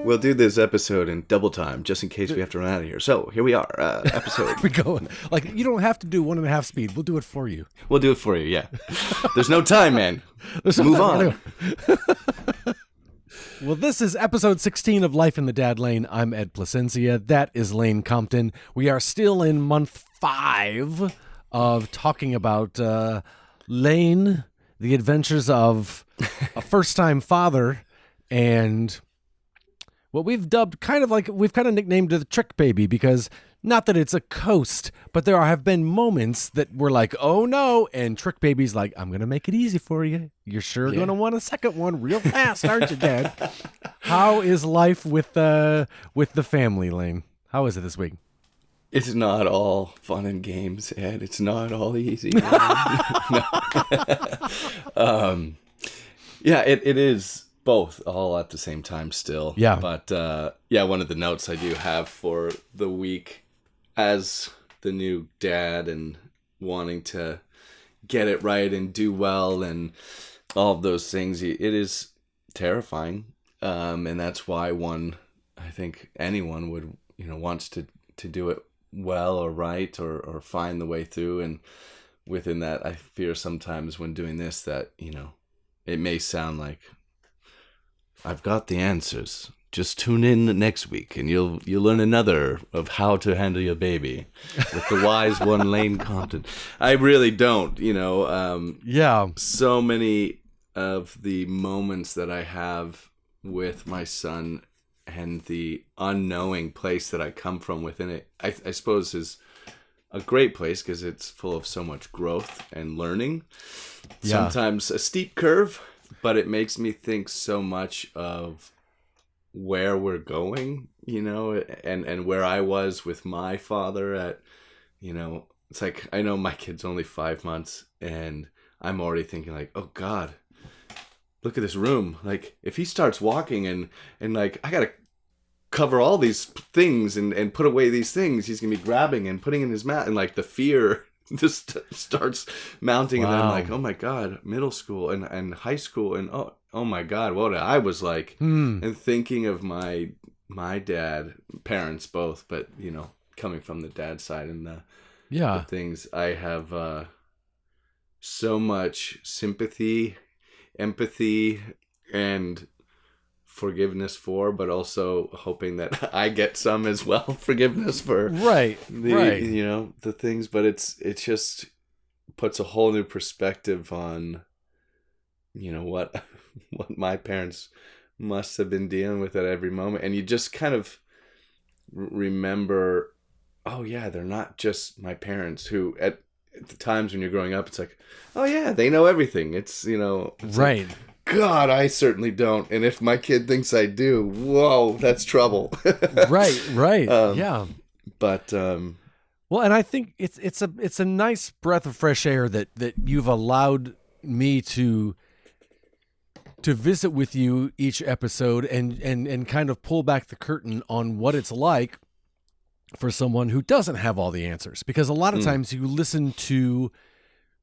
We'll do this episode in double time, just in case we have to run out of here. So, here we are, episode. We're going. Like, you don't have to do 1.5 speed. We'll do it for you. We'll do it for you, yeah. There's no time, man. Move on. Well, this is episode 16 of Life in the Dad Lane. I'm Ed Placencia. That is Lane Compton. We are still in month 5 of talking about Lane, the adventures of a first-time father, and what we've dubbed we've kind of nicknamed it the trick baby, because not that it's a coast, but there have been moments that we're like, oh no, and trick baby's like, I'm going to make it easy for you. You're sure going to want a second one real fast, aren't you, Dad? How is life with the family, Lane? How is it this week? It's not all fun and games, Ed. It's not all easy. Yeah, it is both all at the same time still. Yeah. But one of the notes I do have for the week as the new dad and wanting to get it right and do well and all of those things, it is terrifying. And that's why I think anyone would, wants to do it well or right or find the way through. And within that, I fear sometimes when doing this that, it may sound like I've got the answers. Just tune in next week and you'll learn another of how to handle your baby with the wise one, Lane Compton. I really don't, Yeah. So many of the moments that I have with my son and the unknowing place that I come from within it, I suppose is a great place because it's full of so much growth and learning. Yeah. Sometimes a steep curve, but it makes me think so much of where we're going, and where I was with my father at, it's like, I know my kid's only 5 months and I'm already thinking like, oh God, look at this room. Like if he starts walking and like, I got to cover all these things and put away these things, he's going to be grabbing and putting in his mouth, and like the fear just starts mounting. Wow. And then I'm like, oh my God, middle school and high school, and oh my God, what I was like. And thinking of my dad, parents both, but coming from the dad side and the things, I have so much sympathy, empathy, and forgiveness for, but also hoping that I get some as well, forgiveness for the things. But it just puts a whole new perspective on what my parents must have been dealing with at every moment, and you just kind of remember, oh yeah, they're not just my parents who at the times when you're growing up, it's like, oh yeah, they know everything. It's it's right. Like, God, I certainly don't. And if my kid thinks I do, whoa, that's trouble. Right. Yeah. But well, and I think it's a nice breath of fresh air that you've allowed me to visit with you each episode and kind of pull back the curtain on what it's like for someone who doesn't have all the answers. Because a lot of times you listen to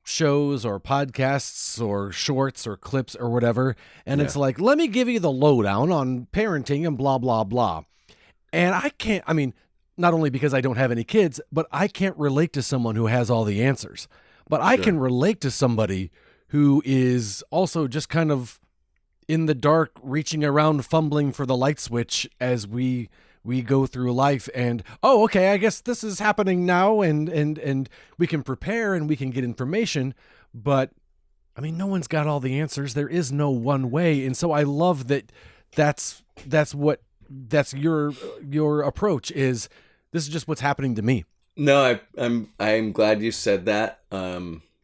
shows or podcasts or shorts or clips or whatever, and it's like, let me give you the lowdown on parenting and blah, blah, blah. And not only because I don't have any kids, but I can't relate to someone who has all the answers. But I can relate to somebody who is also just kind of in the dark, reaching around, fumbling for the light switch as we go through life, and okay, I guess this is happening now, and we can prepare and we can get information, but no one's got all the answers. There is no one way, and so I love that's your approach is, this is just what's happening to me. No, I'm glad you said that,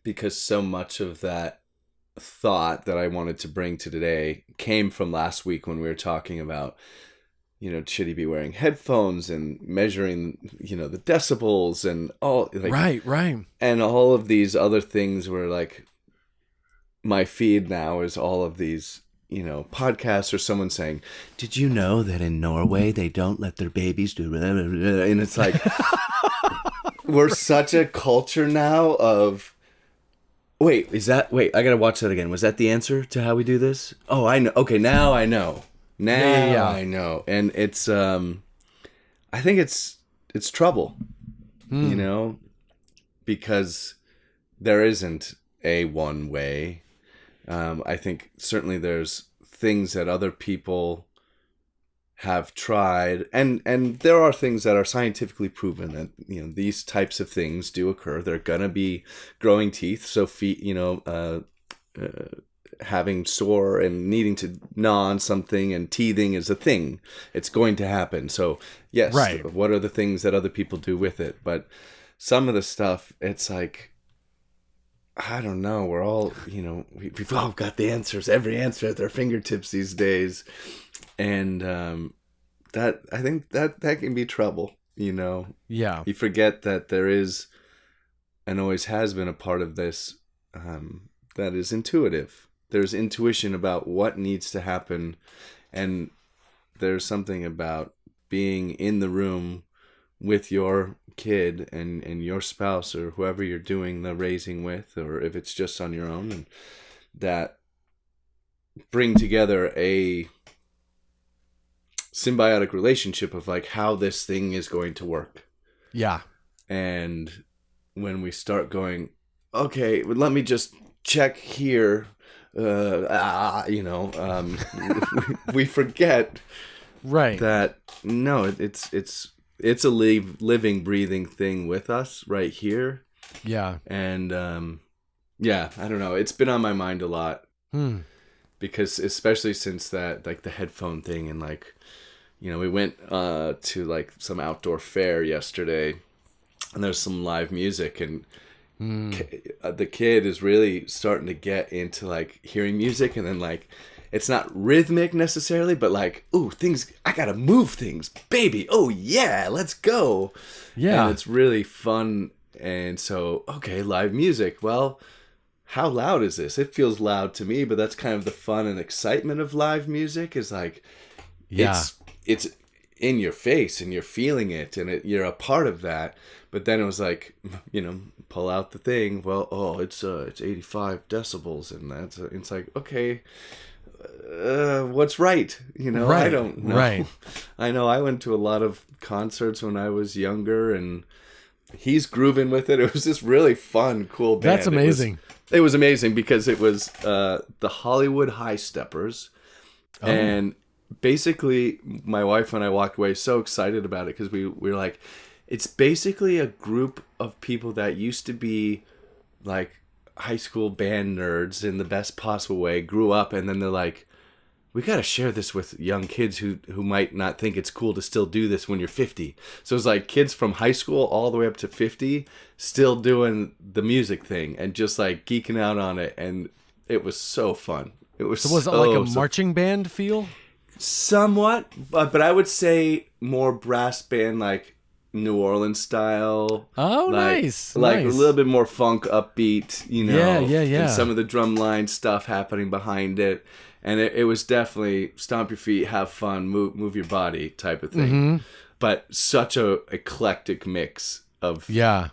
because so much of that thought that I wanted to bring to today came from last week when we were talking about, should he be wearing headphones and measuring, the decibels and all, like, right. And all of these other things where, like, my feed now is all of these, podcasts or someone saying, did you know that in Norway they don't let their babies do blah, blah, blah? And it's like, we're such a culture now of, wait, I gotta watch that again. Was that the answer to how we do this? Oh, I know. Okay, now I know. Now Yeah. I know. And it's I think it's trouble, you know, because there isn't a one way. I think certainly there's things that other people have tried, and there are things that are scientifically proven that, you know, these types of things do occur. They're gonna be growing teeth, so feet, you know, having sore and needing to gnaw on something and teething is a thing. It's going to happen. So yes, Right. what are the things that other people do with it? But some of the stuff, it's like, I don't know. We're all, you know, we've all got the answers, every answer at their fingertips these days. And that, I think that can be trouble, you know. Yeah. You forget that there is and always has been a part of this that is intuitive. There's intuition about what needs to happen. And there's something about being in the room with your kid and your spouse or whoever you're doing the raising with, or if it's just on your own, and that bring together a symbiotic relationship of like how this thing is going to work. Yeah. And when we start going, okay, well, let me just check here, you know, we forget Right. that no, it's a living, breathing thing with us right here. Yeah. And yeah, I don't know. It's been on my mind a lot because especially since that, like the headphone thing, and like, you know, we went to like some outdoor fair yesterday, and there's some live music, and the kid is really starting to get into like hearing music, and then like it's not rhythmic necessarily, but like, ooh, things, I gotta move things, baby. Oh yeah, let's go. Yeah. And it's really fun. And so, okay, live music. Well, how loud is this? It feels loud to me, but that's kind of the fun and excitement of live music, is like, Yeah. it's in your face and you're feeling it, and you're a part of that. But then it was like, you know, pull out the thing. Well, oh, it's 85 decibels, and it's like, okay, what's right? You know, Right. I don't know. Right. I know I went to a lot of concerts when I was younger, and he's grooving with it. It was this really fun, cool band. That's amazing. It was amazing because it was the Hollywood High Steppers. Oh. And basically, my wife and I walked away so excited about it because we were like, it's basically a group of people that used to be like high school band nerds in the best possible way, grew up, and then they're like, we got to share this with young kids who might not think it's cool to still do this when you're 50. So it's like kids from high school all the way up to 50 still doing the music thing and just like geeking out on it. And it was so fun. It was So was it like a marching band feel? Somewhat, but I would say more brass band, like New Orleans style. Oh, like, nice. Like nice. a little bit more funk upbeat, you know. Yeah. And some of the drum line stuff happening behind it. And it was definitely stomp your feet, have fun, move your body type of thing. But such a eclectic mix of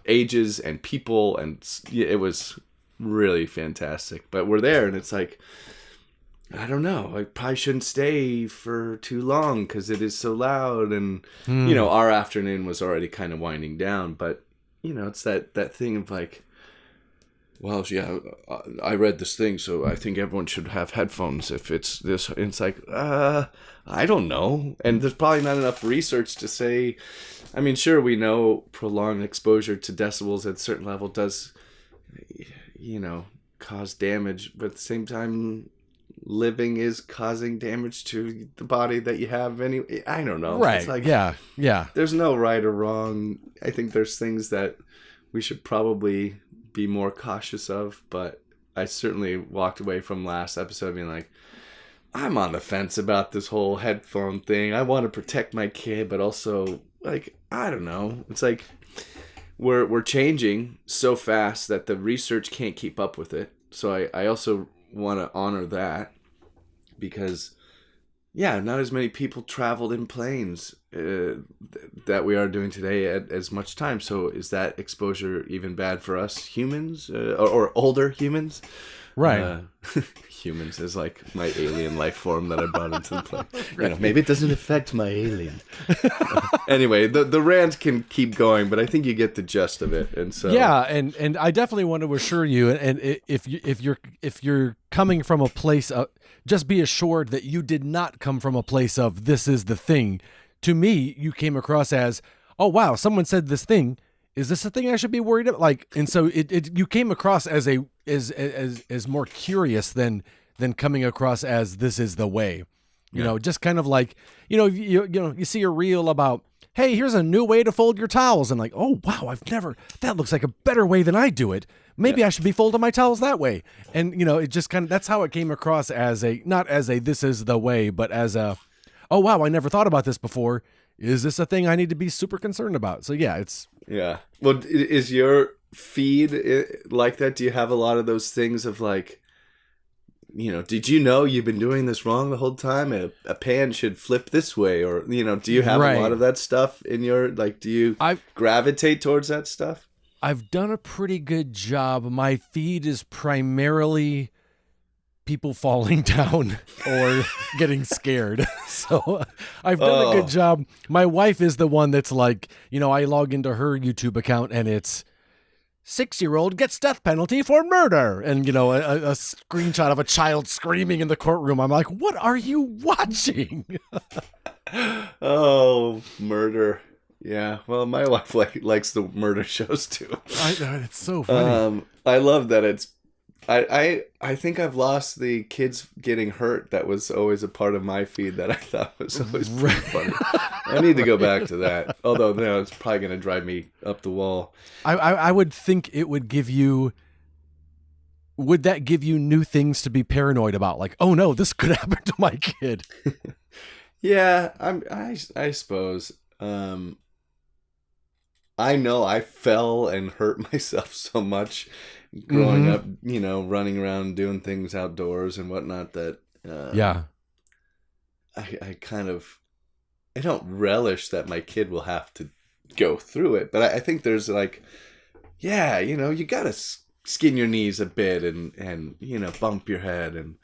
ages and people, and it was really fantastic. But we're there, and it's like, I don't know, I probably shouldn't stay for too long because it is so loud. And, you know, our afternoon was already kind of winding down. But, you know, it's that thing of like, well, yeah, I read this thing, so I think everyone should have headphones if it's this. And it's like, I don't know. And there's probably not enough research to say. I mean, sure, we know prolonged exposure to decibels at a certain level does, you know, cause damage. But at the same time, living is causing damage to the body that you have anyway. I don't know. Right. It's like, yeah. There's no right or wrong. I think there's things that we should probably be more cautious of, but I certainly walked away from last episode being like, I'm on the fence about this whole headphone thing. I want to protect my kid, but also, like, I don't know. It's like we're changing so fast that the research can't keep up with it. So I also want to honor that, because yeah, not as many people traveled in planes that we are doing today at as much time. So is that exposure even bad for us humans or older humans? Right. Humans is like my alien life form that I brought into the play. You know, maybe it doesn't affect my alien. Anyway, the rant can keep going, but I think you get the gist of it. And so Yeah, and I definitely want to assure you, and if you're coming from a place of, just be assured that you did not come from a place of this is the thing. To me, you came across as, oh wow, someone said this thing. Is this a thing I should be worried about? Like, and so you came across as as more curious than coming across as this is the way. You know, just kind of like, you see a reel about, hey, here's a new way to fold your towels. And like, oh, wow, that looks like a better way than I do it. Maybe I should be folding my towels that way. And, it just kind of, that's how it came across as not as this is the way, but as oh, wow, I never thought about this before. Is this a thing I need to be super concerned about? So yeah, Yeah. Well, is your feed like that? Do you have a lot of those things of like, did you know you've been doing this wrong the whole time? A pan should flip this way, or do you have a lot of that stuff in your do you gravitate towards that stuff? I've done a pretty good job. My feed is primarily people falling down or getting scared. So I've done a good job. My wife is the one that's like, I log into her YouTube account and it's 6-year-old gets death penalty for murder. And, a screenshot of a child screaming in the courtroom. I'm like, what are you watching? Oh, murder. Yeah. Well, my wife likes the murder shows too. It's so funny. I love that it's, I think I've lost the kids getting hurt. That was always a part of my feed that I thought was always pretty funny. I need to go back to that. Although it's probably going to drive me up the wall. I would think it would give you. Would that give you new things to be paranoid about? Like, oh no, this could happen to my kid. Yeah, I suppose. I know I fell and hurt myself so much growing up, running around doing things outdoors and whatnot that I kind of, I don't relish that my kid will have to go through it, but I think there's like, you gotta skin your knees a bit and bump your head and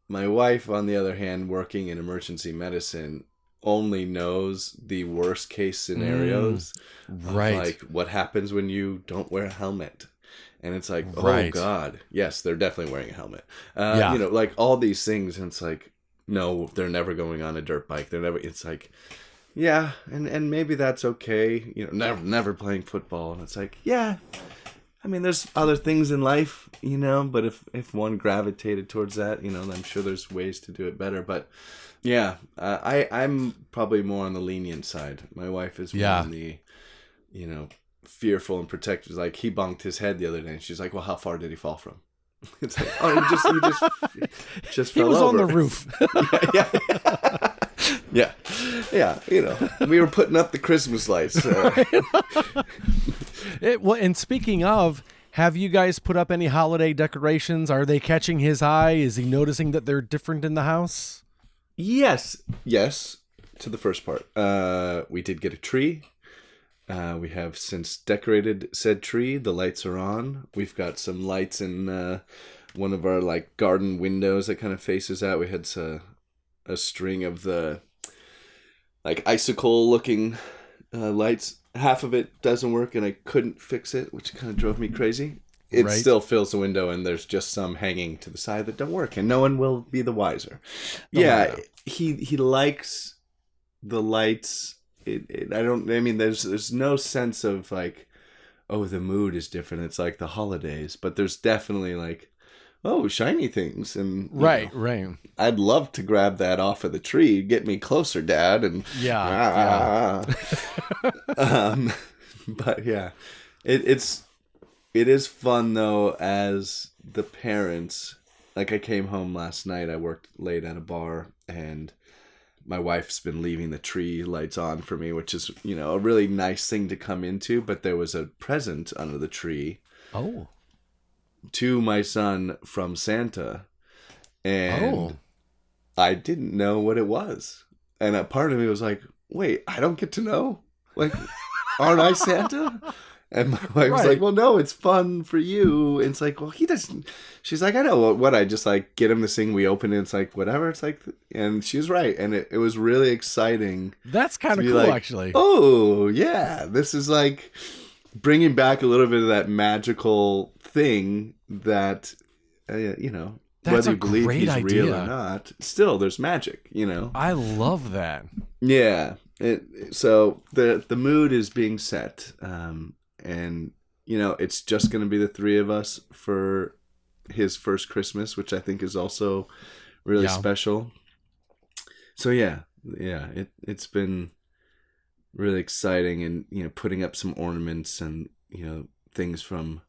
my wife, on the other hand, working in emergency medicine, only knows the worst case scenarios, right? Like what happens when you don't wear a helmet, and it's like, oh God, yes, they're definitely wearing a helmet. Like all these things, and it's like, no, they're never going on a dirt bike. They're never. It's like, yeah, and maybe that's okay. Never playing football, and it's like, yeah. I mean, there's other things in life, but if one gravitated towards that, I'm sure there's ways to do it better. But yeah, I'm probably more on the lenient side. My wife is more on the, fearful and protective. Like he bunked his head the other day, and she's like, "Well, how far did he fall from?" It's like, oh, he just fell He was over. on the roof. Yeah. We were putting up the Christmas lights. And speaking of, have you guys put up any holiday decorations? Are they catching his eye? Is he noticing that they're different in the house? Yes, to the first part. We did get a tree. We have since decorated said tree. The lights are on. We've got some lights in one of our garden windows that kind of faces out. We had a string of the icicle looking lights. Half of it doesn't work, and I couldn't fix it, which kind of drove me crazy. It still fills the window, and there's just some hanging to the side that don't work, and no one will be the wiser. He likes the lights. There's no sense of the mood is different. It's like the holidays, but there's definitely shiny things, and right. I'd love to grab that off of the tree, get me closer, Dad, and but yeah, it is fun though as the parents. Like I came home last night. I worked late at a bar, and my wife's been leaving the tree lights on for me, which is a really nice thing to come into. But there was a present under the tree. Oh. To my son from Santa, and I didn't know what it was, and a part of me was like, wait, I don't get to know, aren't I Santa? And my wife was like, well, no, it's fun for you. And it's like, well, he doesn't. She's like, I know what I just like get him to sing. We open it. It's like, whatever. It's like, and she was right. And it was really exciting. That's kind of cool, like, actually. Oh, yeah. This is like bringing back a little bit of that magical thing that, you know, That's whether you believe he's idea. real or not, still there's magic, you know? I love that. Yeah. So the mood is being set. And, you know, it's just going to be the three of us for his first Christmas, which I think is also really special. So, it's been really exciting, and, you know, putting up some ornaments and, you know, things from,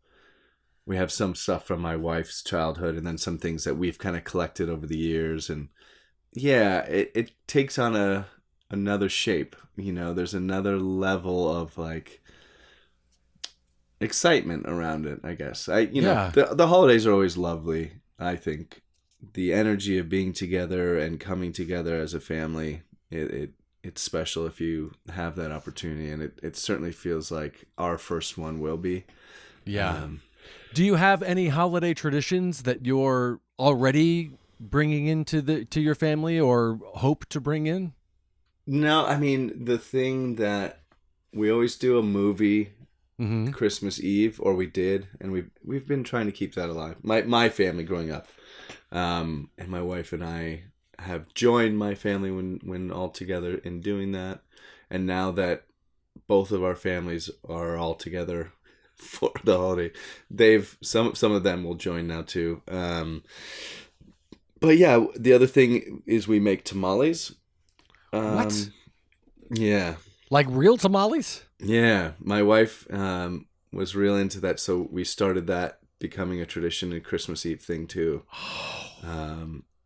we have some stuff from my wife's childhood, and then some things that we've kind of collected over the years. And yeah, it takes on another shape, you know, there's another level of like excitement around it, I guess. The holidays are always lovely. I think the energy of being together and coming together as a family, it's special if you have that opportunity, and it certainly feels like our first one will be. Do you have any holiday traditions that you're already bringing into your family or hope to bring in? No, I mean, the thing that we always do a movie Christmas Eve, or we did, and we've been trying to keep that alive. My family growing up, and my wife and I have joined my family when all together in doing that, and now that both of our families are all together for the holiday, some of them will join now too. But yeah, the other thing is we make tamales. What? Yeah. Like real tamales? Yeah, my wife was real into that, so we started that becoming a tradition and Christmas Eve thing too,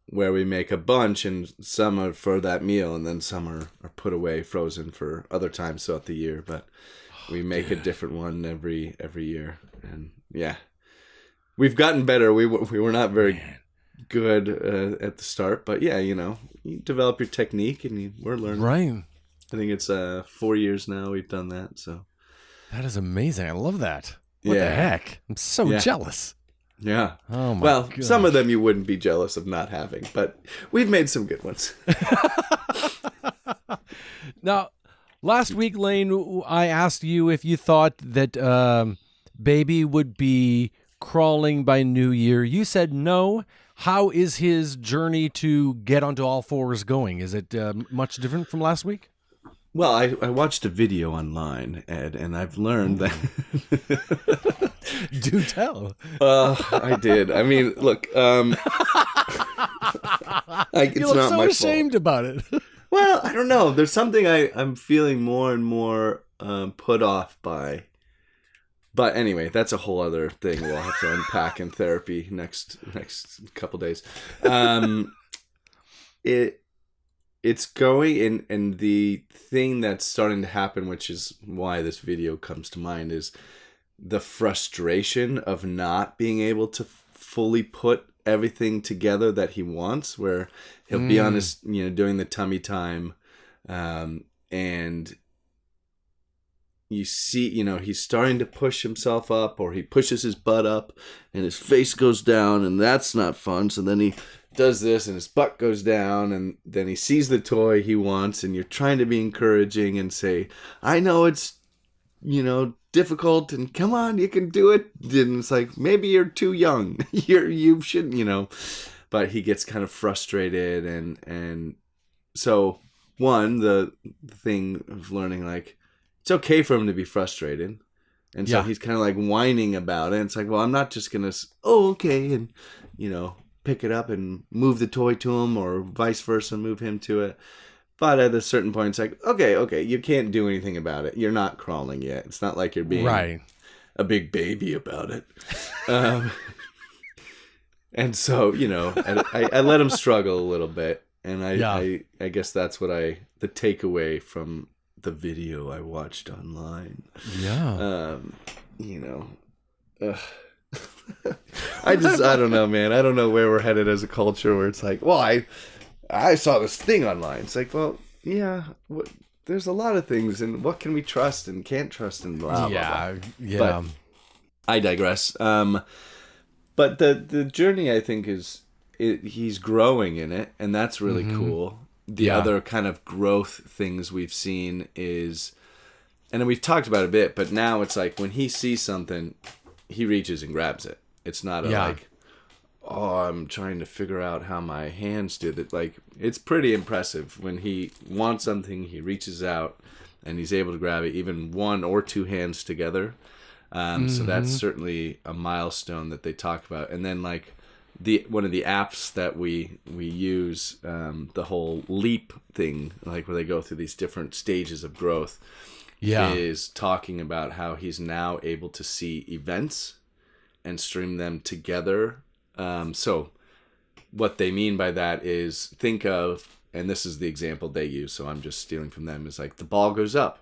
where we make a bunch, and some are for that meal, and then some are put away, frozen for other times throughout the year. But we make a different one every year, and yeah, we've gotten better. We were not very good at the start, but yeah, you know, you develop your technique, and we're learning. Right. I think it's 4 years now we've done that. So that is amazing. I love that. What the heck? I'm so jealous. Yeah. Oh my gosh. Some of them you wouldn't be jealous of not having, but we've made some good ones. Now, last week, Lane, I asked you if you thought that baby would be crawling by New Year. You said no. How is his journey to get onto all fours going? Is it much different from last week? Well, I watched a video online, Ed, and I've learned that... Do tell. I did. I mean, look, it's you look not so my ashamed fault. about it. Well, I don't know. There's something I'm feeling more and more put off by. But anyway, that's a whole other thing we'll have to unpack in therapy next couple days. It's going, and the thing that's starting to happen, which is why this video comes to mind, is the frustration of not being able to fully put everything together that he wants, where he'll be on his, you know, doing the tummy time, and you see, you know, he's starting to push himself up, or he pushes his butt up and his face goes down, and that's not fun. So then he does this and his butt goes down, and then he sees the toy he wants, and you're trying to be encouraging and say, I know it's, you know, difficult, and come on, you can do it. And it's like, maybe you're too young. You shouldn't, you know. But he gets kind of frustrated, and so the thing of learning, like, it's okay for him to be frustrated. And so he's kind of like whining about it. And it's like, well, I'm not just going to, okay, and, you know, pick it up and move the toy to him, or vice versa, move him to it. But at a certain point, it's like, okay, you can't do anything about it. You're not crawling yet. It's not like you're being a big baby about it. And so, you know, I let him struggle a little bit. And I guess that's what the takeaway from the video I watched online. Yeah. You know, I don't know, man. I don't know where we're headed as a culture, where it's like, well, I saw this thing online. It's like, well, yeah, there's a lot of things, and what can we trust and can't trust, and blah, blah, blah. Yeah. But I digress. But the journey, I think, he's growing in it, and that's really cool. The other kind of growth things we've seen is, and we've talked about it a bit, but now it's like when he sees something, he reaches and grabs it. It's not like, oh, I'm trying to figure out how my hands did it. Like, it's pretty impressive. When he wants something, he reaches out and he's able to grab it, even one or two hands together. So that's certainly a milestone that they talk about. And then, like, one of the apps that we use, the whole leap thing, like where they go through these different stages of growth, is talking about how he's now able to see events and stream them together. So what they mean by that is, think of, and this is the example they use, so I'm just stealing from them, is like the ball goes up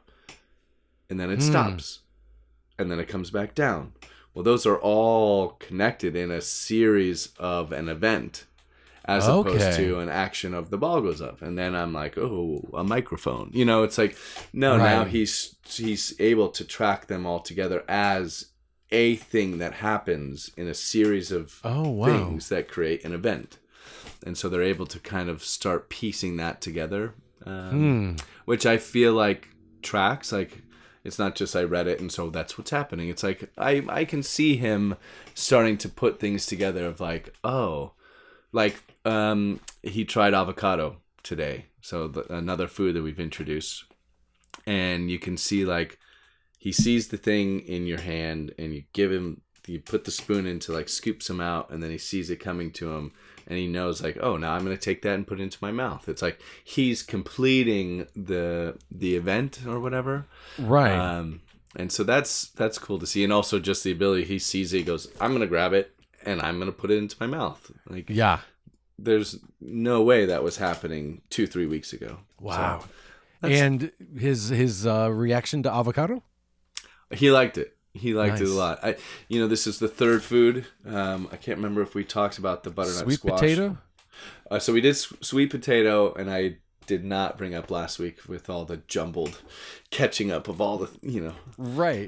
and then it stops and then it comes back down. Well, those are all connected in a series of an event, as opposed to an action of the ball goes up. And then I'm like, oh, a microphone. You know, it's like, no, now he's able to track them all together as a thing that happens in a series of things that create an event. And so they're able to kind of start piecing that together, which I feel like tracks. Like, it's not just I read it and so that's what's happening. It's like I can see him starting to put things together of like, oh, like he tried avocado today. So another food that we've introduced. And you can see, like, he sees the thing in your hand and you put the spoon in to, like, scoop some out, and then he sees it coming to him and he knows, like, oh, now I'm going to take that and put it into my mouth. It's like he's completing the event or whatever. Right. And so that's cool to see. And also just the ability, he sees it, he goes, I'm going to grab it and I'm going to put it into my mouth. Like, there's no way that was happening 2-3 weeks ago. Wow. So and his reaction to avocado? He liked it. He liked it a lot. This is the third food. I can't remember if we talked about the butternut sweet squash. Potato? So we did sweet potato, and I did not bring up last week with all the jumbled catching up of all the,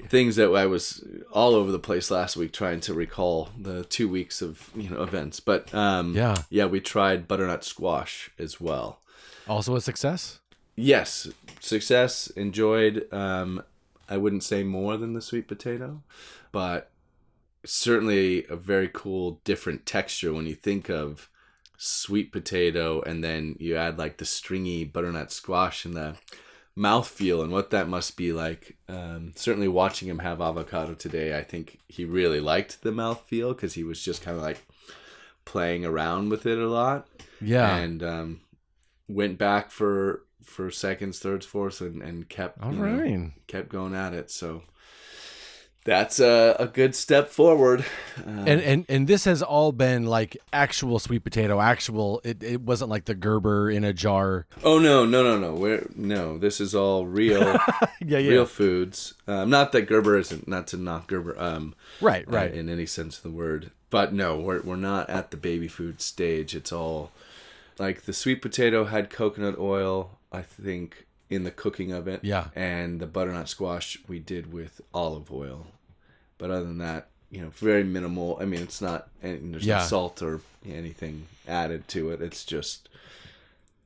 things that I was all over the place last week trying to recall the 2 weeks of, events. But we tried butternut squash as well. Also a success? Yes. Success. Enjoyed. I wouldn't say more than the sweet potato, but certainly a very cool different texture when you think of sweet potato and then you add like the stringy butternut squash and the mouthfeel and what that must be like. Certainly watching him have avocado today, I think he really liked the mouthfeel because he was just kind of like playing around with it a lot. Yeah. And went back for seconds, thirds, fourths, and kept kept going at it. So that's a good step forward. And this has all been like actual sweet potato, it wasn't like the Gerber in a jar. Oh no. This is all real real foods. Not that Gerber isn't, not to knock Gerber right in any sense of the word. But no, we're not at the baby food stage. It's all like the sweet potato had coconut oil, I think, in the cooking of it. Yeah. And the butternut squash we did with olive oil. But other than that, very minimal. I mean, it's not, there's no salt or anything added to it. It's just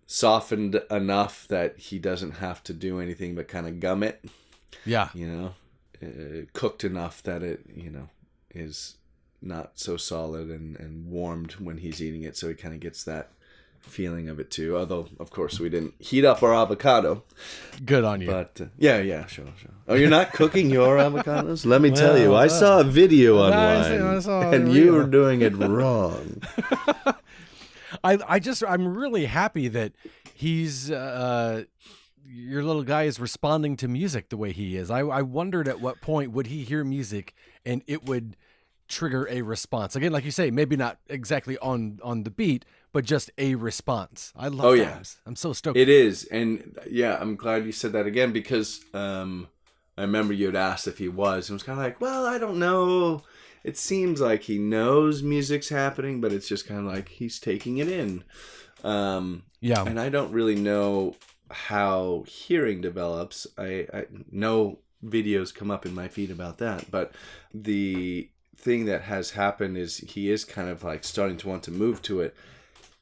softened enough that he doesn't have to do anything but kind of gum it. Yeah. Cooked enough that it, is not so solid and warmed when he's eating it. So he kind of gets that feeling of it too, although of course we didn't heat up our avocado. Good on you. But sure. Oh, you're not cooking your avocados? Let me tell you, I saw a video online and you were doing it wrong. I'm really happy that he's your little guy is responding to music the way he is. I wondered at what point would he hear music and it would trigger a response. Again, like you say, maybe not exactly on the beat, but just a response. I love that. I'm so stoked. It is. And I'm glad you said that again because I remember you had asked if he was. And it was kind of like, well, I don't know. It seems like he knows music's happening, but it's just kind of like he's taking it in. And I don't really know how hearing develops. I no videos come up in my feed about that, but the thing that has happened is he is kind of like starting to want to move to it.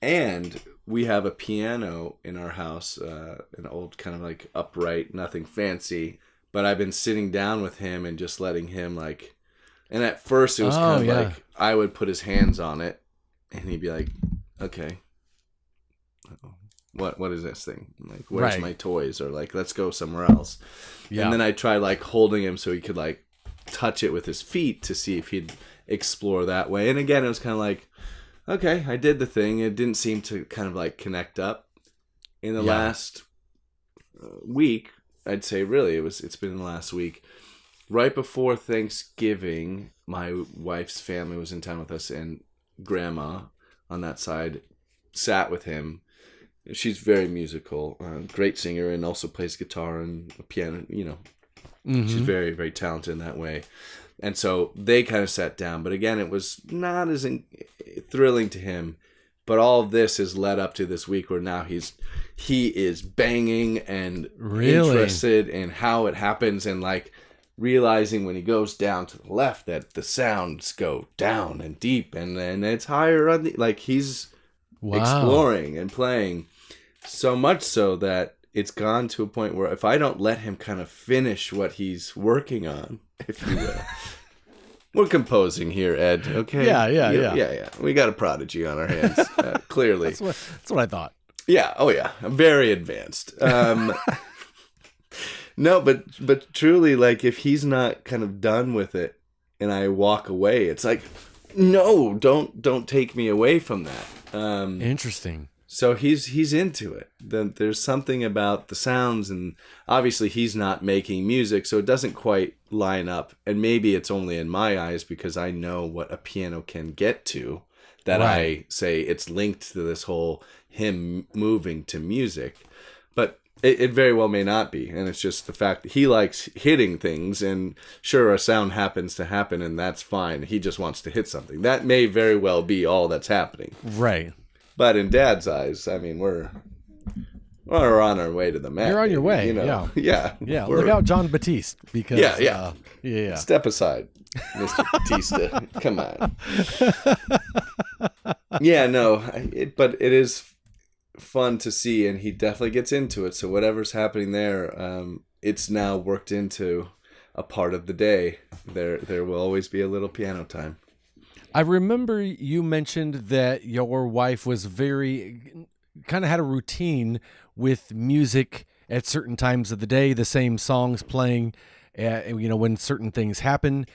And we have a piano in our house, an old kind of like upright, nothing fancy. But I've been sitting down with him and just letting him like, and at first it was kind of like I would put his hands on it and he'd be like, okay, what is this thing? Like, where's my toys? Or like, let's go somewhere else. Yeah. And then I tried like holding him so he could like touch it with his feet to see if he'd explore that way. And again, it was kind of like, okay, I did the thing. It didn't seem to kind of like connect up. In the last week, I'd say really it's been the last week. Right before Thanksgiving, my wife's family was in town with us, and Grandma on that side sat with him. She's very musical, great singer, and also plays guitar and piano. You know, she's very, very talented in that way. And so they kind of sat down. But again, it was not as thrilling to him. But all of this has led up to this week where now he is banging and interested in how it happens, and like realizing when he goes down to the left that the sounds go down and deep and it's higher on the, like he's exploring and playing. So much so that it's gone to a point where if I don't let him kind of finish what he's working on, if you will. We're composing here, Ed. Okay. Yeah. We got a prodigy on our hands, clearly. That's what I thought. Yeah. Oh, yeah. I'm very advanced. No, but truly, like, if he's not kind of done with it, and I walk away, it's like, no, don't take me away from that. Interesting. So he's into it. Then there's something about the sounds, and obviously he's not making music, so it doesn't quite line up. And maybe it's only in my eyes because I know what a piano can get to, that I say it's linked to this whole him moving to music. But it very well may not be, and it's just the fact that he likes hitting things, and sure, a sound happens to happen, and that's fine. He just wants to hit something. That may very well be all that's happening. Right. But in Dad's eyes, I mean, we're on our way to the mat. You're on your way, you know? Yeah. Look out, John Batiste, because yeah. Step aside, Mr. Batista. Come on. Yeah, no, but it is fun to see, and he definitely gets into it. So whatever's happening there, it's now worked into a part of the day. There will always be a little piano time. I remember you mentioned that your wife was very, kind of had a routine with music at certain times of the day, the same songs playing, when certain things happen.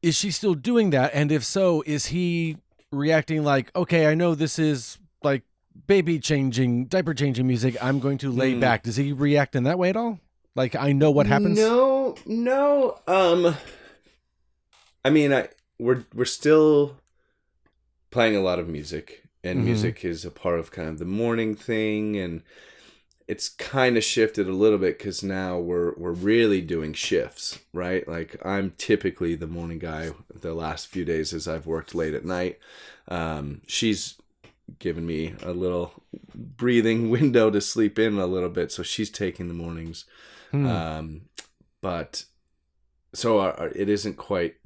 Is she still doing that? And if so, is he reacting like, okay, I know this is like diaper changing music, I'm going to lay back. Does he react in that way at all? Like, I know what happens? No. I mean, we're still playing a lot of music, and music is a part of kind of the morning thing, and it's kind of shifted a little bit because now we're really doing shifts, right? Like, I'm typically the morning guy the last few days as I've worked late at night. She's given me a little breathing window to sleep in a little bit, so she's taking the mornings. But so it isn't quite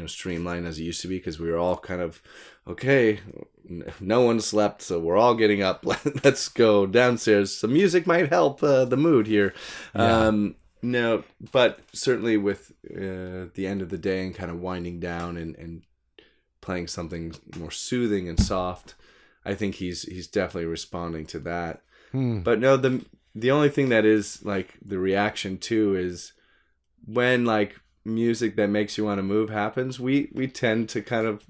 streamlined as it used to be, because we were all kind of, okay, no one slept, so we're all getting up. Let's go downstairs. Some music might help the mood here. No, but certainly with the end of the day and kind of winding down and playing something more soothing and soft, I think he's definitely responding to that. But no, the only thing that is like the reaction too is when like music that makes you want to move happens, we tend to kind of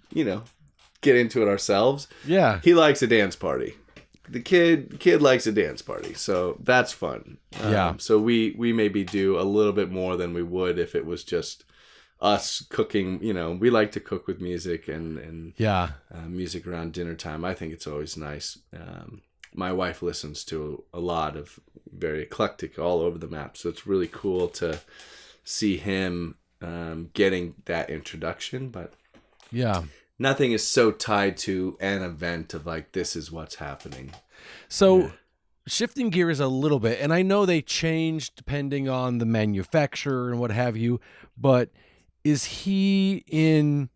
get into it ourselves. Yeah, he likes a dance party. The kid likes a dance party, so that's fun. So we maybe do a little bit more than we would if it was just us cooking. We like to cook with music and music around dinner time. I think it's always nice. My wife listens to a lot of very eclectic, all over the map, so it's really cool to see him getting that introduction. But nothing is so tied to an event of like, this is what's happening. So shifting gears a little bit, and I know they change depending on the manufacturer and what have you, but is he in,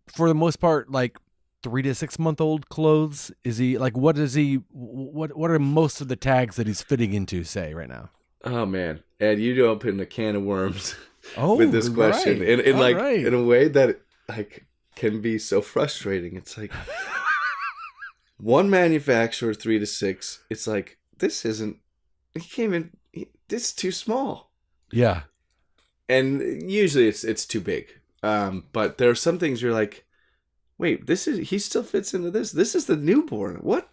for the most part, like 3 to 6 month old clothes? Is he like, what are most of the tags that he's fitting into, say, right now? Oh man, Ed, you opened a can of worms Oh, with this question, right. in like Right. in a way that like can be so frustrating. It's like one manufacturer 3 to 6. It's like this isn't. He came in. This is too small, Yeah. and usually it's too big. But there are some things you're like, wait, he still fits into this. This is the newborn. What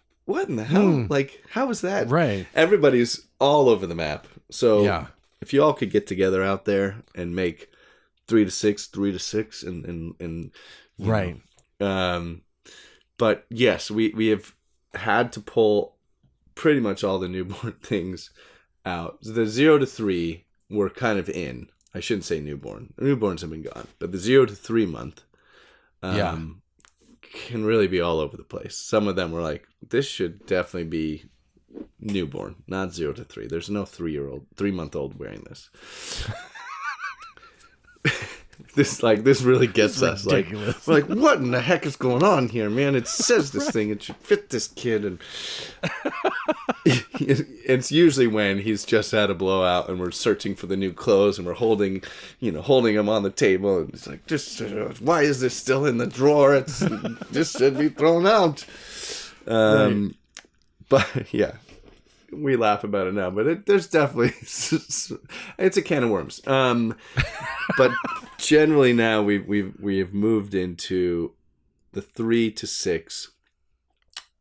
in the hell? Like, how is that? Right. Everybody's all over the map. So Yeah. if you all could get together out there and make 3 to 6, 3 to 6, and Right. but yes, we have had to pull pretty much all the newborn things out. The 0 to 3 were kind of in. I shouldn't say newborn. Newborns have been gone, but the 0 to 3 month, can really be all over the place. Some of them were like, this should definitely be newborn, not 0 to 3. There's no 3-month-old wearing this. This really gets us. Like, we're like, what in the heck is going on here, man? It says this thing, it should fit this kid, and it's usually when he's just had a blowout and we're searching for the new clothes and we're holding him on the table, and it's like, why is this still in the drawer? This should be thrown out. Right. But yeah, we laugh about it now, but there's definitely it's a can of worms. But generally now we have moved into the 3 to 6.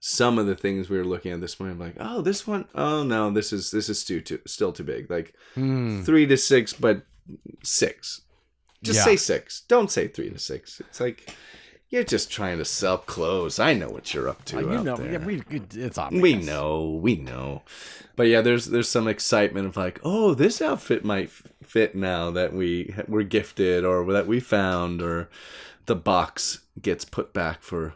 Some of the things we were looking at this morning, I'm like, oh, this one, oh no, this is still too big. Like 3 to 6, but 6. Just say 6. Don't say 3 to 6. It's like, you're just trying to sell clothes. I know what you're up to. There. Yeah, it's obvious. We know. But yeah, there's some excitement of like, oh, this outfit might fit now that we were gifted or that we found, or the box gets put back for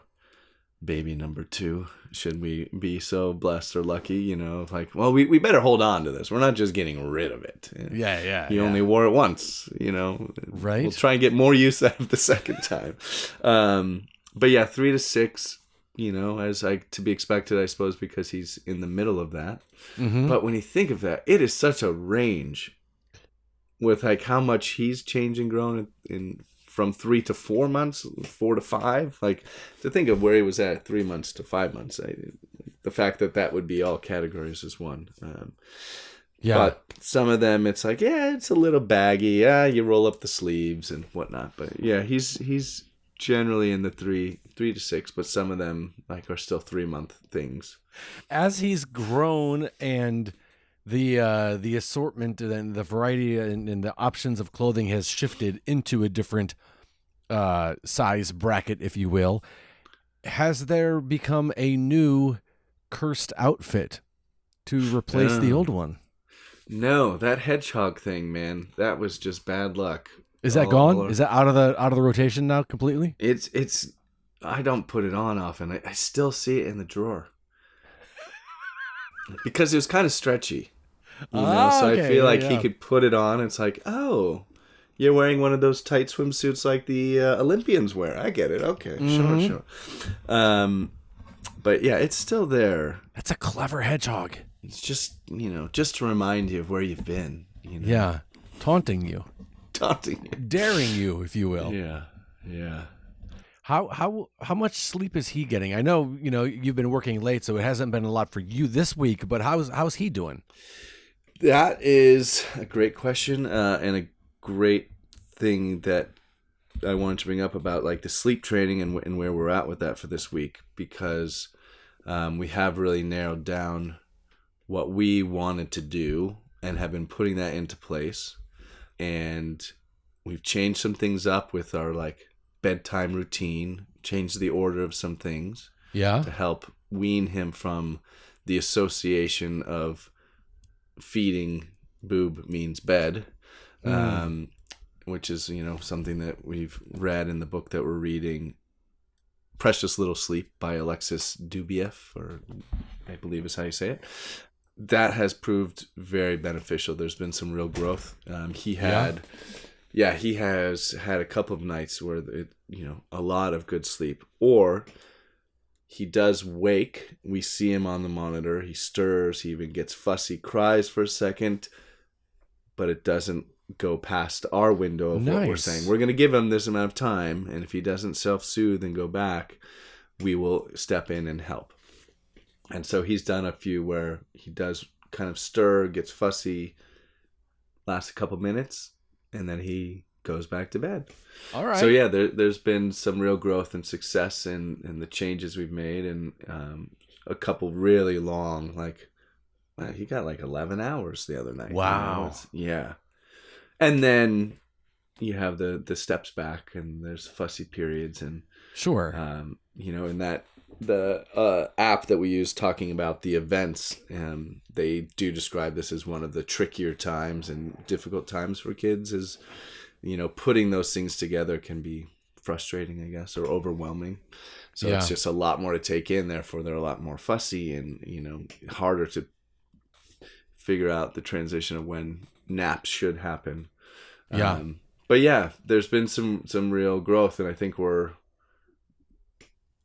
baby number 2. Should we be so blessed or lucky, like, well, we better hold on to this. We're not just getting rid of it. Yeah. You only wore it once, Right. We'll try and get more use out of the second time. But yeah, 3 to 6, as to be expected, I suppose, because he's in the middle of that. Mm-hmm. But when you think of that, it is such a range with like how much he's changed and grown in from 3 to 4 months, 4 to 5. Like, to think of where he was at 3 months to 5 months, the fact that would be all categories is one. But some of them, it's like, yeah, it's a little baggy. Yeah, you roll up the sleeves and whatnot. But yeah, he's generally in the 3 to 6, but some of them like are still 3-month things. As he's grown and the assortment and the variety and the options of clothing has shifted into a different size bracket, if you will, has there become a new cursed outfit to replace the old one? No, that hedgehog thing, man, that was just bad luck. Is that gone? Is that out of the rotation now completely? It's I don't put it on often. I still see it in the drawer because it was kind of stretchy. So okay. I feel like he could put it on. It's like, oh, you're wearing one of those tight swimsuits like the Olympians wear. I get it. Okay, sure. But yeah, it's still there. That's a clever hedgehog. It's just, just to remind you of where you've been. Yeah, taunting you, daring you, if you will. Yeah. How much sleep is he getting? I know you've been working late, so it hasn't been a lot for you this week. But how's he doing? That is a great question, and a great thing that I wanted to bring up about like the sleep training and where we're at with that for this week, because we have really narrowed down what we wanted to do and have been putting that into place, and we've changed some things up with our like bedtime routine, changed the order of some things, to help wean him from the association of feeding boob means bed, which is something that we've read in the book that we're reading, Precious Little Sleep by Alexis Dubief, or I believe is how you say it. that has proved very beneficial. There's been some real growth. He has had a couple of nights where a lot of good sleep, or he does wake. We see him on the monitor. He stirs. He even gets fussy, cries for a second, but it doesn't go past our window of what we're saying. We're going to give him this amount of time, and if he doesn't self-soothe and go back, we will step in and help. And so he's done a few where he does kind of stir, gets fussy, lasts a couple minutes, and then he goes back to bed. All right. So yeah, there's been some real growth and success in the changes we've made, and a couple really long, like he got like 11 hours the other night. Wow. Yeah. And then you have the steps back, and there's fussy periods, and sure. In that the app that we use talking about the events, they do describe this as one of the trickier times and difficult times for kids. Is putting those things together can be frustrating, I guess, or overwhelming. So it's just a lot more to take in. Therefore, they're a lot more fussy and harder to figure out the transition of when naps should happen. Yeah. But yeah, there's been some real growth, and I think we're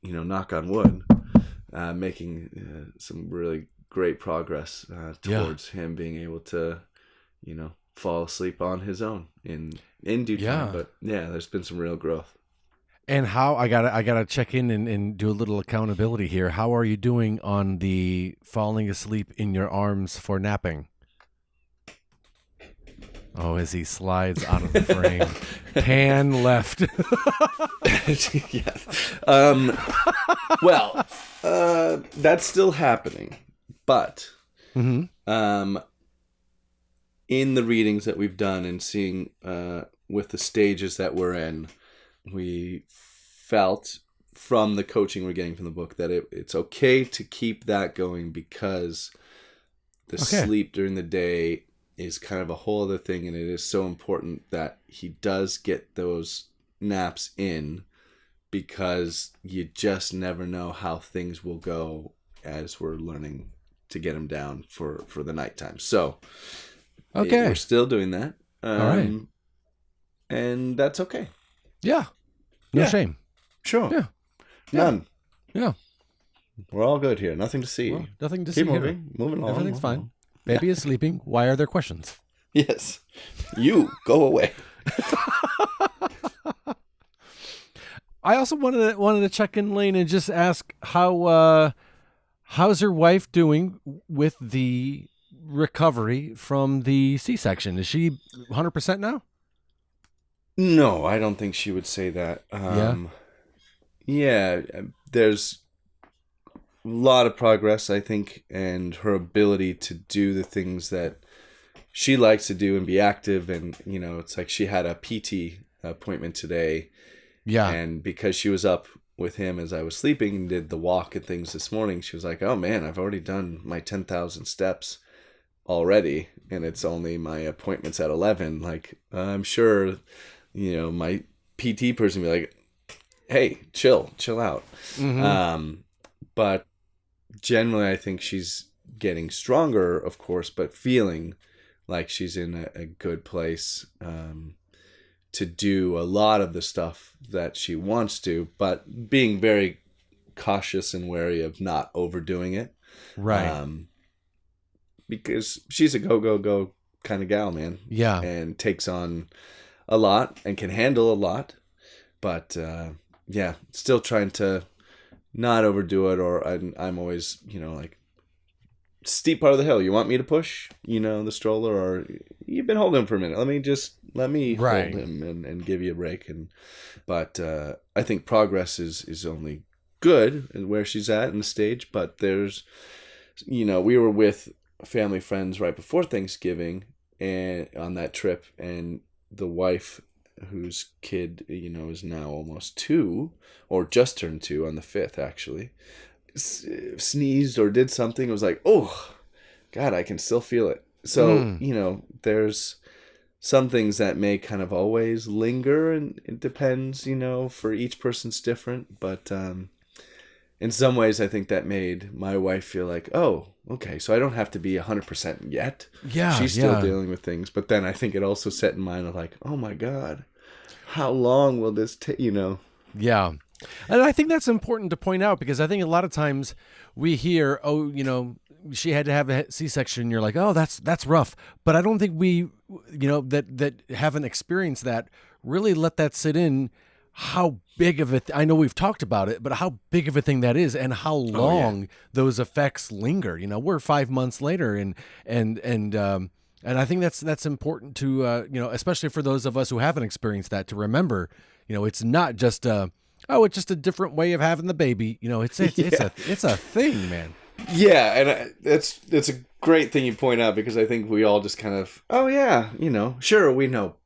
knock on wood, making some really great progress towards him being able to, fall asleep on his own in due time. But yeah, there's been some real growth. And how I gotta check in and do a little accountability here. How are you doing on the falling asleep in your arms for napping? Oh, as he slides out of the frame. Pan left. Yes. Well, that's still happening. But in the readings that we've done and seeing with the stages that we're in, we felt from the coaching we're getting from the book that it's okay to keep that going, because the sleep during the day is kind of a whole other thing, and it is so important that he does get those naps in, because you just never know how things will go as we're learning to get him down for the nighttime. So we're still doing that. All right. And that's okay. Yeah. No shame. Sure. Yeah. None. Yeah. We're all good here. Nothing to see. Well, nothing to see Keep here. Moving along. Everything's fine. Baby is sleeping. Why are there questions? Yes. You go away. I also wanted to check in, Lane, and just ask how's your wife doing with the recovery from the C-section? Is she 100% now? No, I don't think she would say that. Yeah, there's a lot of progress, I think, and her ability to do the things that she likes to do and be active. And, it's like she had a PT appointment today. Yeah. And because she was up with him as I was sleeping and did the walk and things this morning, she was like, oh man, I've already done my 10,000 steps already. And it's only my appointment's at 11. Like, I'm sure, my PT person will be like, hey, chill out. But generally, I think she's getting stronger, of course, but feeling like she's in a good place to do a lot of the stuff that she wants to, but being very cautious and wary of not overdoing it. Right. Because she's a go kind of gal, man. Yeah. And takes on a lot and can handle a lot. But, still trying to not overdo it, or I'm always, like, steep part of the hill. You want me to push, the stroller, or you've been holding him for a minute. Let me hold him and give you a break. But I think progress is only good in where she's at in the stage. But there's, we were with family friends right before Thanksgiving and on that trip, and the wife, whose kid, is now almost 2 or just turned 2 on the 5th, actually, sneezed or did something. It was like, oh God, I can still feel it. So, there's some things that may kind of always linger, and it depends, for each person's different, but in some ways, I think that made my wife feel like, oh, okay, so I don't have to be 100% yet. Yeah, She's still dealing with things. But then I think it also set in mind of like, oh my God, how long will this take, Yeah. And I think that's important to point out because I think a lot of times we hear, oh, she had to have a C-section. You're like, oh, that's rough. But I don't think we, that haven't experienced that really let that sit in how big of it. I know we've talked about it, but how big of a thing that is and how long those effects linger. We're 5 months later and I think that's important to, especially for those of us who haven't experienced that to remember, it's not just it's just a different way of having the baby. It's a thing, man. Yeah, and that's a great thing you point out because I think we all just kind of, oh yeah, sure, we know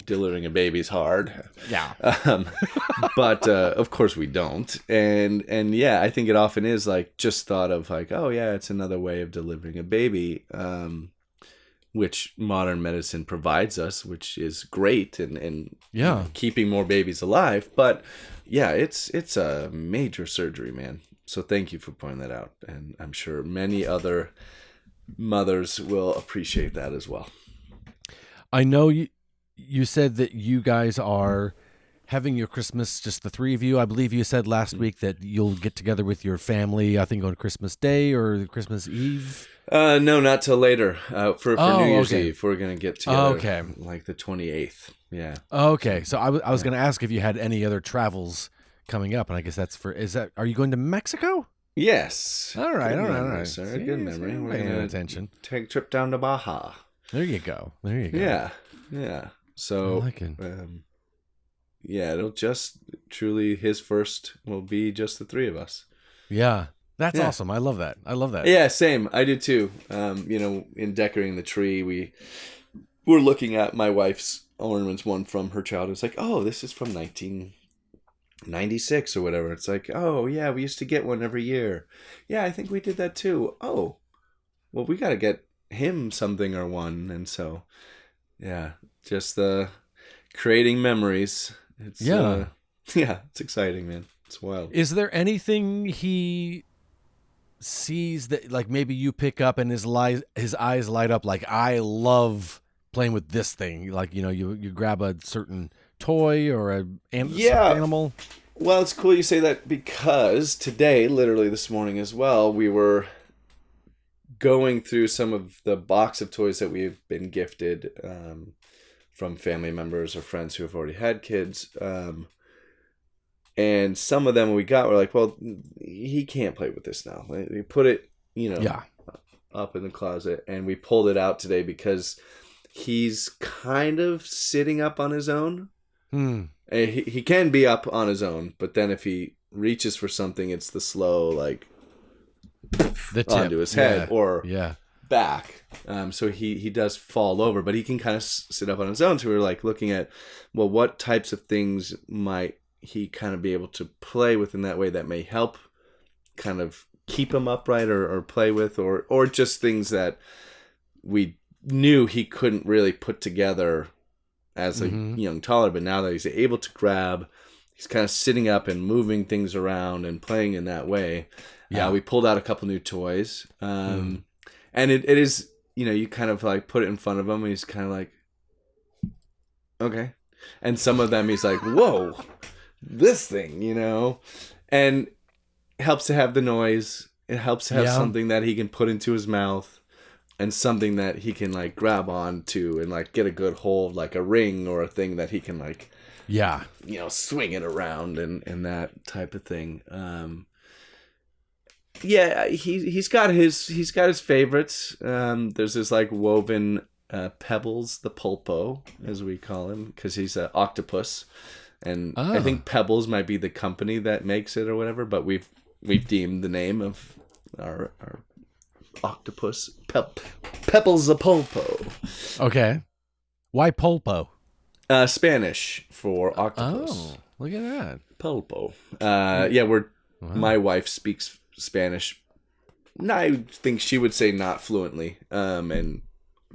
delivering a baby's hard. Yeah. But of course we don't. And yeah, I think it often is like just thought of like, oh yeah, it's another way of delivering a baby, which modern medicine provides us, which is great and keeping more babies alive. But yeah, it's a major surgery, man. So thank you for pointing that out. And I'm sure many other mothers will appreciate that as well. I know you said that you guys are having your Christmas, just the three of you. I believe you said last week that you'll get together with your family, I think on Christmas Day or Christmas Eve. No, not till later. For New Year's Eve, we're going to get together like the 28th. Yeah. Okay. So I was going to ask if you had any other travels coming up, and I guess are you going to Mexico? Yes. All right. Sir. See, good memory. We're paying attention. Take a trip down to Baja. There you go. Yeah. So, I like it. It'll just truly his first will be just the three of us. Yeah. That's awesome. I love that. Yeah, same. I do too. In decorating the tree, we were looking at my wife's ornaments, one from her childhood. It's like, oh, this is from 1996 or whatever. It's like, oh yeah, we used to get one every year. Yeah, I think we did that too. Oh, well, we got to get him something or one. And so, yeah, just creating memories. It's it's exciting, man. It's wild. Is there anything he sees that like maybe you pick up and his eyes light up like, I love playing with this thing? Like, you grab a certain toy or an animal? Well, it's cool you say that because today, literally this morning as well, we were going through some of the box of toys that we've been gifted from family members or friends who have already had kids. And some of them we got were like, well, he can't play with this now. We put it, up in the closet, and we pulled it out today because he's kind of sitting up on his own. He can be up on his own, but then if he reaches for something, it's the slow, like, the tip onto his head or back. So he does fall over, but he can kind of sit up on his own. So we're like looking at, well, what types of things might he kind of be able to play with in that way that may help kind of keep him upright or play with, or just things that we knew he couldn't really put together as a young toddler, but now that he's able to grab, he's kind of sitting up and moving things around and playing in that way. We pulled out a couple new toys. And it is, you kind of like put it in front of him and he's kind of like, okay. And some of them he's like, whoa, this thing, and it helps to have the noise. It helps to have something that he can put into his mouth and something that he can like grab onto and like get a good hold, like a ring or a thing that he can like, swing it around and that type of thing. He's got his favorites. There's this like woven Pebbles, the pulpo, as we call him, because he's an octopus, and I think Pebbles might be the company that makes it or whatever. But we've deemed the name of our octopus Pebbles the pulpo. Okay, why pulpo? Spanish for octopus. Oh, look at that, pulpo. My wife speaks Spanish. I think she would say not fluently, and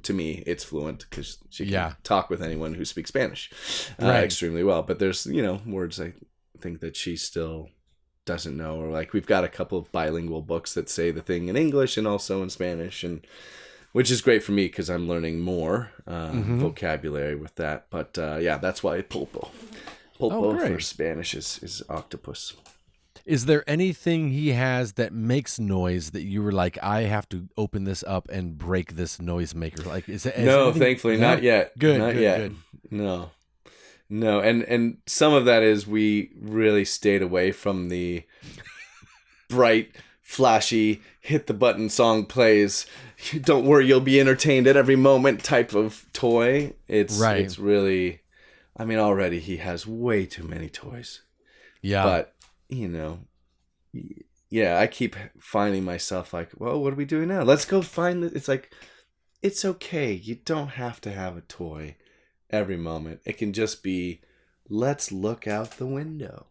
to me it's fluent because she can talk with anyone who speaks Spanish extremely well. But there's words I think that she still doesn't know, or like we've got a couple of bilingual books that say the thing in English and also in Spanish, and which is great for me because I'm learning more vocabulary with that. But yeah, that's why pulpo for Spanish is octopus. Is there anything he has that makes noise that you were like, I have to open this up and break this noisemaker? Like, No, anything, thankfully, not yet. Good, not good, yet. good. No, and some of that is we really stayed away from the bright, flashy, hit the button, song plays, don't worry, you'll be entertained at every moment type of toy. It's really, I mean, already he has way too many toys. Yeah. But, you know, yeah, I keep finding myself like, well, what are we doing now? Let's go find it. It's like, it's okay. You don't have to have a toy every moment. It can just be, let's look out the window.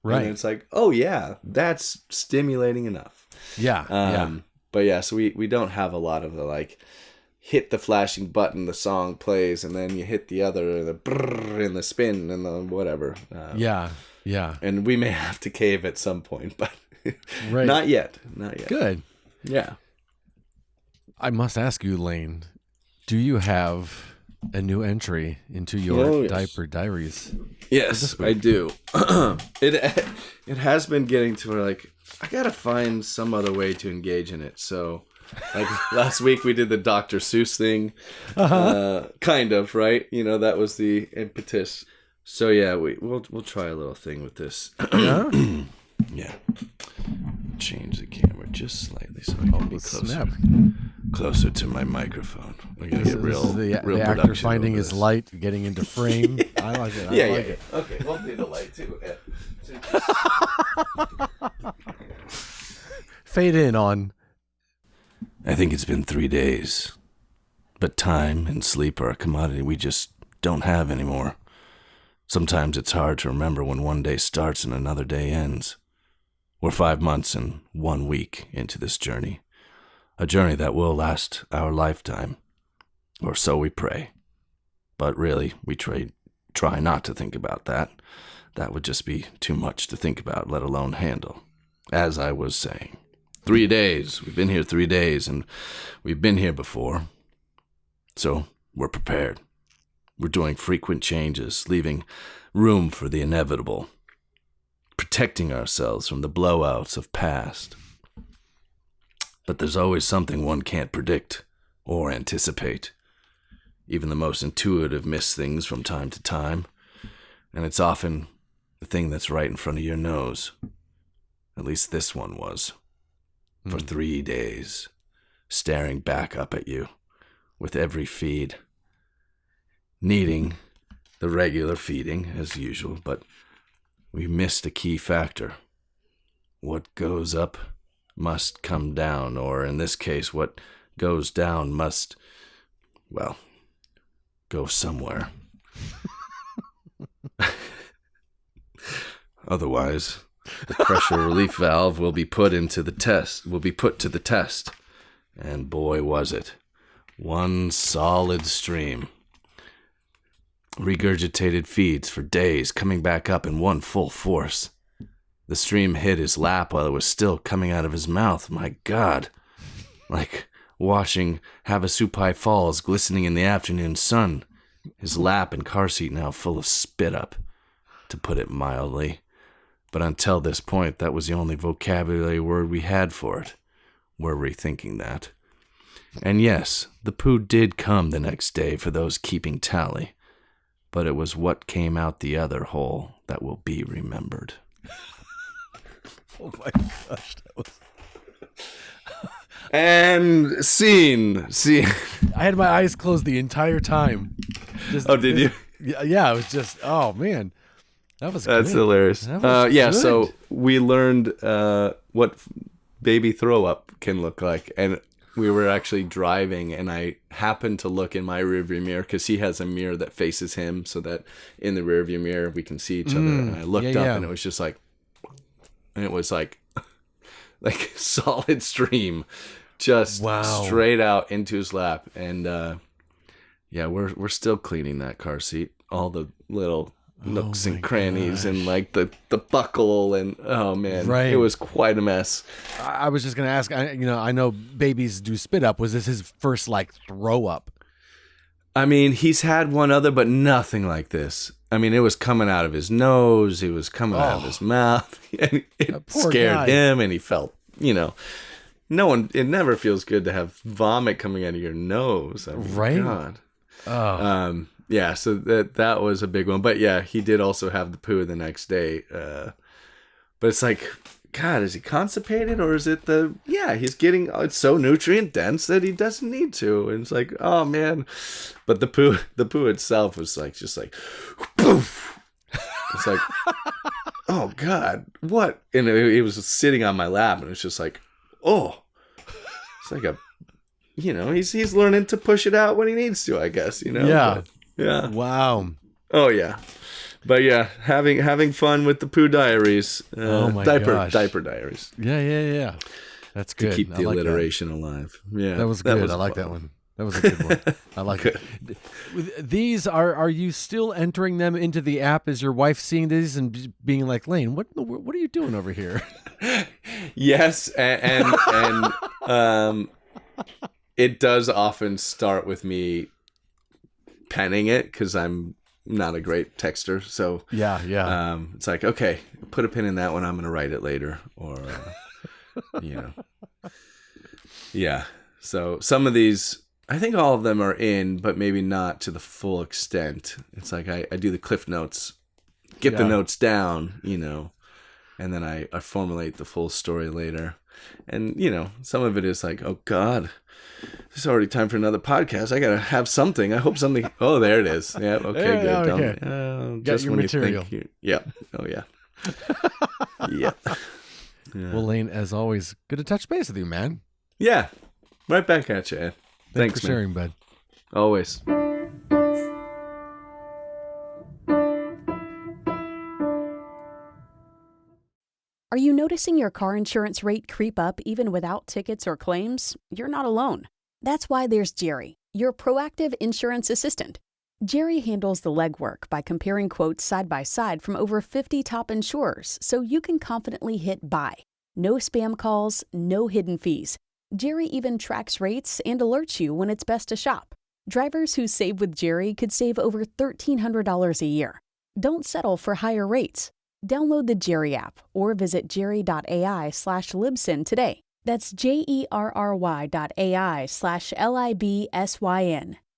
Right. And it's like, oh yeah, that's stimulating enough. Yeah. But yeah, so we don't have a lot of the like, hit the flashing button, the song plays, and then you hit the other, the brrr and the spin and the whatever. Yeah. And we may have to cave at some point, but right. Not yet. Good. Yeah. I must ask you, Lane, do you have a new entry into your Diaper Diaries? Yes, I do. It has been getting to where like I gotta find some other way to engage in it. So, like last week we did the Dr. Seuss thing, kind of, right? You know, that was the impetus. So yeah, we'll try a little thing with this. Yeah. Yeah. Change the camera just slightly so I can be closer to my microphone. We're gonna get real. This is real the actor finding his light, getting into frame. I like it. I like it. Okay, we'll do the light too. Fade in on. I think it's been 3 days, but time and sleep are a commodity we just don't have anymore. Sometimes it's hard to remember when one day starts and another day ends. We're 5 months and 1 week into this journey. A journey that will last our lifetime. Or so we pray. But really, we try not to think about that. That would just be too much to think about, let alone handle. As I was saying. 3 days. We've been here 3 days, and we've been here before. So, we're prepared. We're doing frequent changes, leaving room for the inevitable. Protecting ourselves from the blowouts of past. But there's always something one can't predict or anticipate. Even the most intuitive miss things from time to time, and it's often the thing that's right in front of your nose. At least this one was. For 3 days, staring back up at you with every feed. Needing the regular feeding as usual, but we missed a key factor. What goes up must come down, or in this case, what goes down must, well, go somewhere. Otherwise, the pressure relief valve will be put to the test. And boy, was it. One solid stream. Regurgitated feeds for days, coming back up in one full force. The stream hit his lap while it was still coming out of his mouth. My God. Like watching Havasupai Falls glistening in the afternoon sun. His lap and car seat now full of spit up, to put it mildly. But until this point, that was the only vocabulary word we had for it. We're rethinking that. And yes, the poo did come the next day for those keeping tally. But it was what came out the other hole that will be remembered. Oh my gosh, that was... And scene. I had my eyes closed the entire time. Did you? Yeah, it was just, oh man. That's hilarious. Good. So we learned what baby throw up can look like. And we were actually driving, and I happened to look in my rearview mirror because he has a mirror that faces him, so that in the rearview mirror we can see each other. And I looked up, and it was just like, like solid stream, just straight out into his lap. And yeah, we're still cleaning that car seat. All the little nooks Oh and my crannies and gosh. like the buckle and oh man, Right. it was quite a mess. I was just going to ask, I know babies do spit up. Was this his first like throw up? I mean, he's had one other, but nothing like this. I mean, it was coming out of his nose. It was coming out of his mouth. And it Poor scared guy. him, and he felt, no one. It never feels good to have vomit coming out of your nose. I mean, Right? God. Oh. Yeah. So that was a big one. But yeah, he did also have the poo the next day. But it's like, God, is he constipated or is it he's getting, it's so nutrient dense that he doesn't need to. And it's like, oh man. But the poo itself was like, just like, poof. It's like, oh God, what? And it was sitting on my lap and it's just like, oh, it's like he's learning to push it out when he needs to, I guess, Yeah. But, yeah. Wow. Oh yeah. But yeah, having fun with the Poo Diaries. Oh my Diaper gosh. Diaries. Yeah. That's good. To keep the I like alliteration alive. Yeah. That was good. I like that one. That was a good one. I like it. These are you still entering them into the app? Is your wife seeing these and being like, Lane, what are you doing over here? Yes, and it does often start with me penning it because I'm not a great texter. So Yeah. it's like, okay, put a pin in that one. I'm going to write it later, or yeah. So some of these, I think all of them are in, but maybe not to the full extent. It's like I do the cliff notes, get the notes down, and then I formulate the full story later. And, some of it is like, oh, God, it's already time for another podcast. I got to have something. I hope something. Oh, there it is. Yeah. Okay, good. Okay. Don't, Got just your when material. you think yeah. Oh, yeah. Yeah. Well, Lane, as always, good to touch base with you, man. Yeah. Right back at you, Ed. Thanks for man. sharing, bud. Always. Are you noticing your car insurance rate creep up even without tickets or claims? You're not alone. That's why there's Jerry, your proactive insurance assistant. Jerry handles the legwork by comparing quotes side by side from over 50 top insurers so you can confidently hit buy. No spam calls, no hidden fees. Jerry even tracks rates and alerts you when it's best to shop. Drivers who save with Jerry could save over $1,300 a year. Don't settle for higher rates. Download the Jerry app or visit jerry.ai/libsyn today. That's jerry.ai/libsyn.